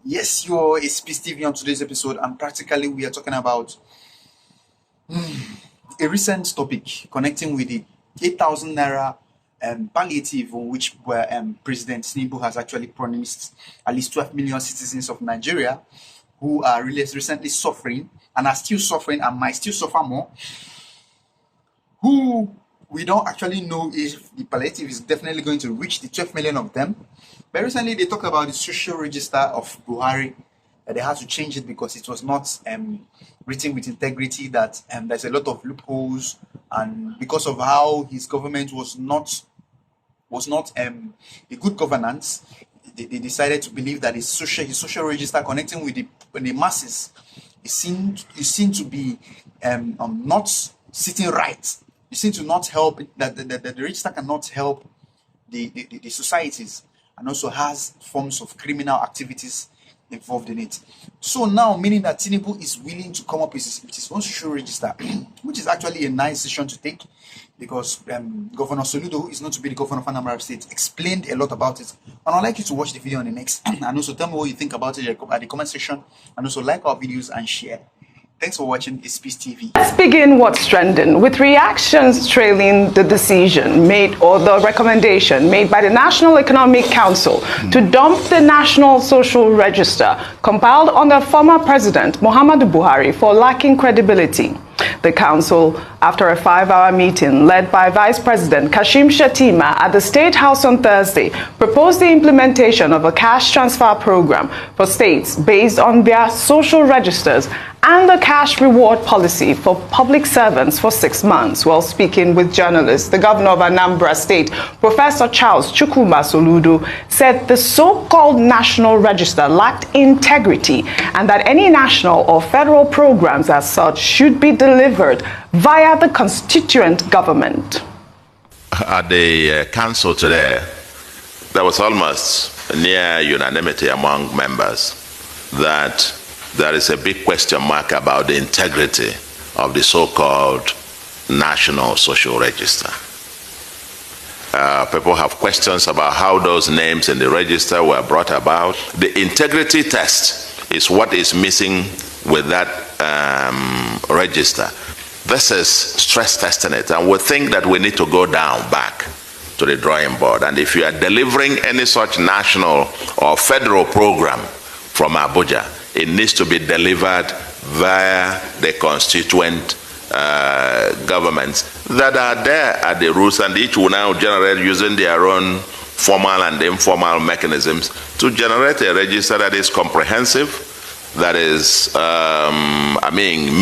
Yes, you're a Space TV on today's episode, and practically we are talking about a recent topic connecting with the 8,000 naira palliative, which President Tinubu has actually promised at least 12 million citizens of Nigeria who are really recently suffering and are still suffering and might still suffer more, who we don't actually know if the palliative is definitely going to reach the 12 million of them. But recently they talked about the social register of Buhari, that they had to change it because it was not written with integrity, that there's a lot of loopholes, and because of how his government was not a good governance, they decided to believe that his social register connecting with the masses is seen to be not sitting right. It seems to not help, that the register cannot help the societies, and also has forms of criminal activities involved in it. So now, meaning that Tinubu is willing to come up with his own social register, which is actually a nice decision to take, because Governor Soludo, who is known to be the governor of Anambra State, explained a lot about it. And I'd like you to watch the video on the next, and also tell me what you think about it at the comment section, and also like our videos and share. Thanks for watching Space TV. Let's begin what's trending with reactions trailing the decision made, or the recommendation made by the National Economic Council to dump the National Social Register compiled under former President Muhammadu Buhari for lacking credibility. The council, after a 5-hour meeting led by Vice President Kashim Shettima at the State House on Thursday, proposed the implementation of a cash transfer program for states based on their social registers and a cash reward policy for public servants for 6 months. While speaking with journalists, the governor of Anambra State, Professor Charles Chukwuma Soludo, said the so-called national register lacked integrity and that any national or federal programs as such should be delivered via the constituent government. At the council today, there was almost near unanimity among members that there is a big question mark about the integrity of the so-called National Social Register. People have questions about how those names in the register were brought about. The integrity test is what is missing with that register. This is stress testing it, and we think that we need to go back to the drawing board. And if you are delivering any such national or federal program from Abuja, it needs to be delivered via the constituent governments that are there at the roots, and each will now generate using their own formal and informal mechanisms to generate a register that is comprehensive, that is,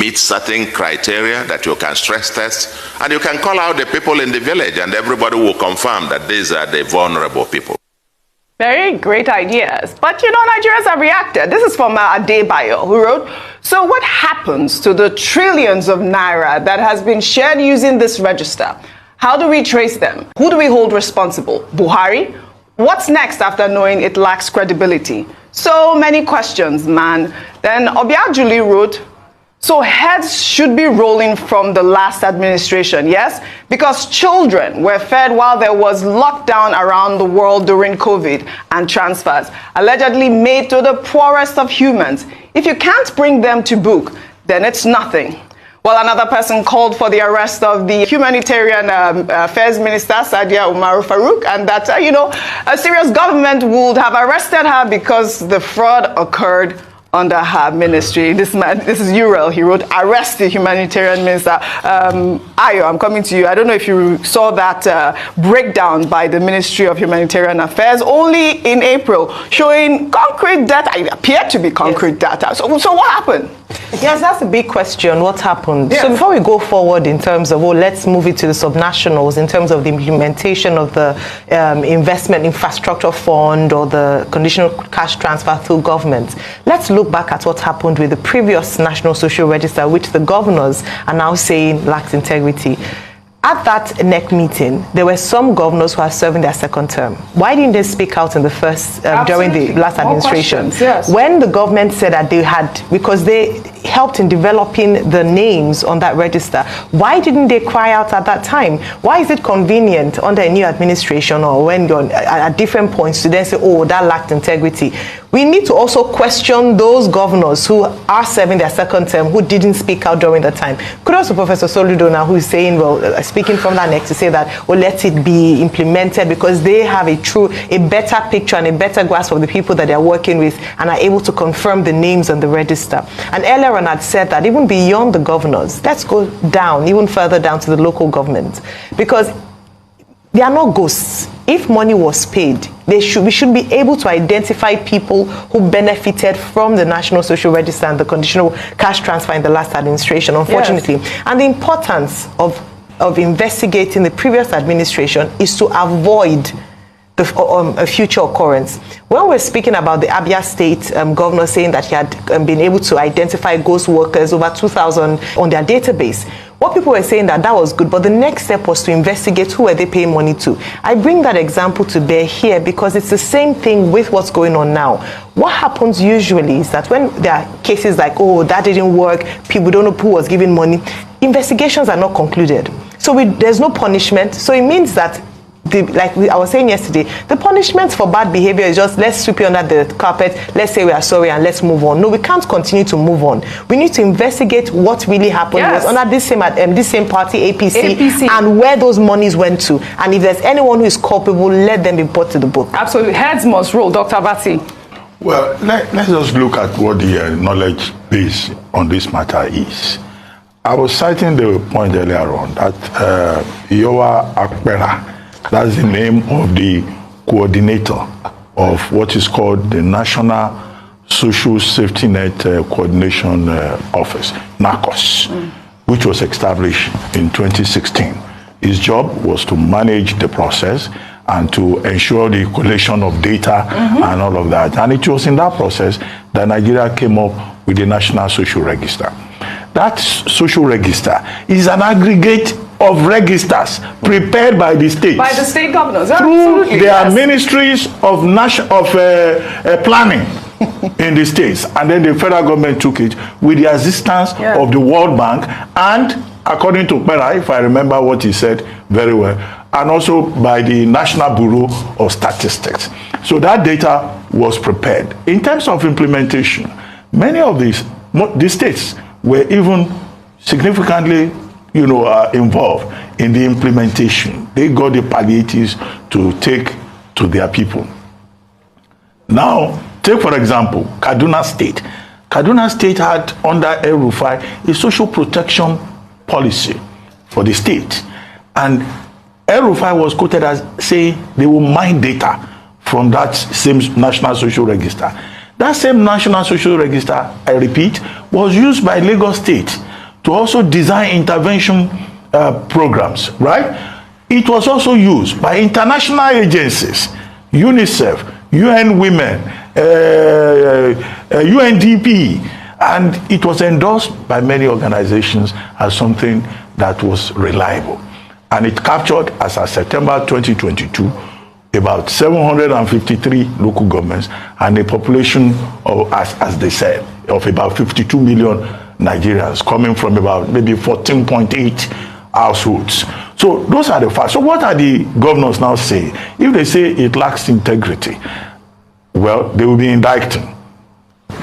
meets certain criteria that you can stress test, and you can call out the people in the village, and everybody will confirm that these are the vulnerable people. Very great ideas. But Nigerians have reacted. This is from Adebayo, who wrote, so what happens to the trillions of naira that has been shared using this register? How do we trace them? Who do we hold responsible? Buhari? What's next after knowing it lacks credibility? So many questions, man. Then Obiajuli wrote, so heads should be rolling from the last administration, yes? Because children were fed while there was lockdown around the world during COVID, and transfers allegedly made to the poorest of humans. If you can't bring them to book, then it's nothing. Well, another person called for the arrest of the Humanitarian Affairs Minister, Sadia Umaru Farouk, and that, a serious government would have arrested her because the fraud occurred under her ministry. This is Urel. He wrote, arrest the humanitarian minister. Ayo, I'm coming to you. I don't know if you saw that breakdown by the Ministry of Humanitarian Affairs only in April, showing concrete data. It appeared to be concrete data. So what happened? Yes, that's a big question. What happened? Yes. So before we go forward in terms of, let's move it to the subnationals in terms of the implementation of the investment infrastructure fund or the conditional cash transfer through government. Let's look back at what happened with the previous National Social Register, which the governors are now saying lacks integrity. At that NEC meeting, there were some governors who are serving their second term. Why didn't they speak out in the first, during the last administration? Yes. When the government said that they had, because they helped in developing the names on that register, why didn't they cry out at that time? Why is it convenient under a new administration or when you're at different points to then say, oh, that lacked integrity? We need to also question those governors who are serving their second term who didn't speak out during the time. Kudos to Professor Soludo now, who is saying, well, speaking from that next to say that, well, let it be implemented because they have a better picture and a better grasp of the people that they're working with and are able to confirm the names on the register. And earlier on, I'd said that even beyond the governors, let's go down, even further down to the local government, because they are not ghosts. If money was paid, we should be able to identify people who benefited from the National Social Register and the conditional cash transfer in the last administration, unfortunately. Yes. And the importance of investigating the previous administration is to avoid a future occurrence. When we're speaking about the Abia State governor saying that he had been able to identify ghost workers, over 2,000 on their database, what people were saying that was good, but the next step was to investigate who were they paying money to. I bring that example to bear here because it's the same thing with what's going on now. What happens usually is that when there are cases like, oh, that didn't work, people don't know who was giving money, investigations are not concluded. So there's no punishment. So it means that I was saying yesterday, the punishment for bad behavior is just let's sweep it under the carpet, let's say we are sorry and let's move on. No, we can't continue to move on. We need to investigate what really happened. Yes. Was under this same party, APC, and where those monies went to. And if there's anyone who is culpable, let them be brought to the book. Absolutely. Heads must roll. Dr. Abati. Well, let's just look at what the knowledge base on this matter is. I was citing the point earlier on that Yowa Akpera, that's the name of the coordinator of what is called the National Social Safety Net Coordination Office, NACOS, which was established in 2016. His job was to manage the process and to ensure the collation of data and all of that. And it was in that process that Nigeria came up with the National Social Register. That social register is an aggregate of registers prepared by the states. By the state governors. Through their ministries of planning in the states. And then the federal government took it with the assistance of the World Bank and, according to Pera, if I remember what he said very well, and also by the National Bureau of Statistics. So that data was prepared. In terms of implementation, many of these states were even significantly involved in the implementation. They got the palliatives to take to their people. Now, take for example, Kaduna State. Kaduna State had under El-Rufai a social protection policy for the state. And El-Rufai was quoted as saying they will mine data from that same National Social Register. That same National Social Register, I repeat, was used by Lagos State to also design intervention programs, right? It was also used by international agencies, UNICEF, UN Women, UNDP, and it was endorsed by many organizations as something that was reliable. And it captured, as of September 2022, about 753 local governments and a population of, as they said, of about 52 million Nigerians, coming from about maybe 14.8 households. So those are the facts. So what are the governors now saying? If they say it lacks integrity, well, they will be indicting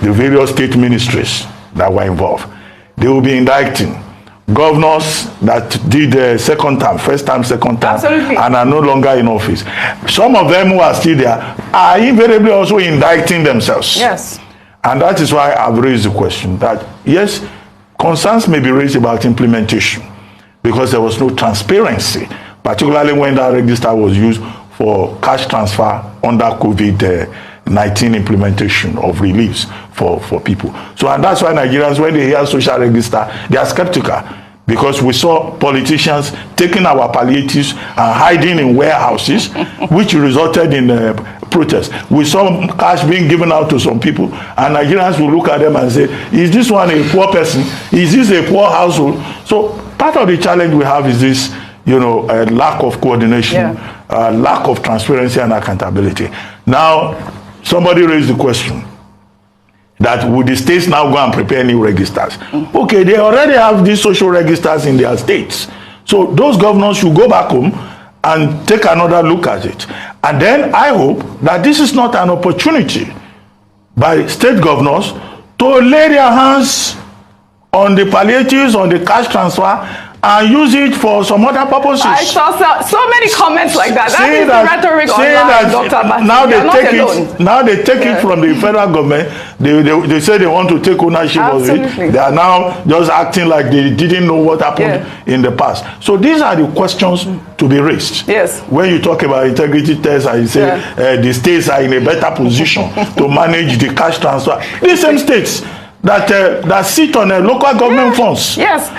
the various state ministries that were involved. They will be indicting governors that did second term, first term, second term, Absolutely. And are no longer in office. Some of them who are still there are invariably also indicting themselves. Yes. And that is why I've raised the question that, yes, concerns may be raised about implementation because there was no transparency, particularly when that register was used for cash transfer under COVID-19 implementation of reliefs for people. So, and that's why Nigerians, when they hear social register, they are skeptical because we saw politicians taking our palliatives and hiding in warehouses, which resulted in protests. We saw cash being given out to some people, and Nigerians will look at them and say, is this one a poor person? Is this a poor household? So part of the challenge we have is this a lack of coordination, lack of transparency and accountability. Now, somebody raised the question that would the states now go and prepare new registers? Okay, they already have these social registers in their states. So those governors should go back home and take another look at it. And then I hope that this is not an opportunity by state governors to lay their hands on the palliatives, on the cash transfer, and use it for some other purposes. I saw so many comments like that. That is the rhetoric online, Dr. Martin. Now they take it from the federal government. They say they want to take ownership of it. They are now just acting like they didn't know what happened in the past. So these are the questions to be raised. Yes. When you talk about integrity tests and you say the states are in a better position to manage the cash transfer. These same states that sit on local government funds. Yes.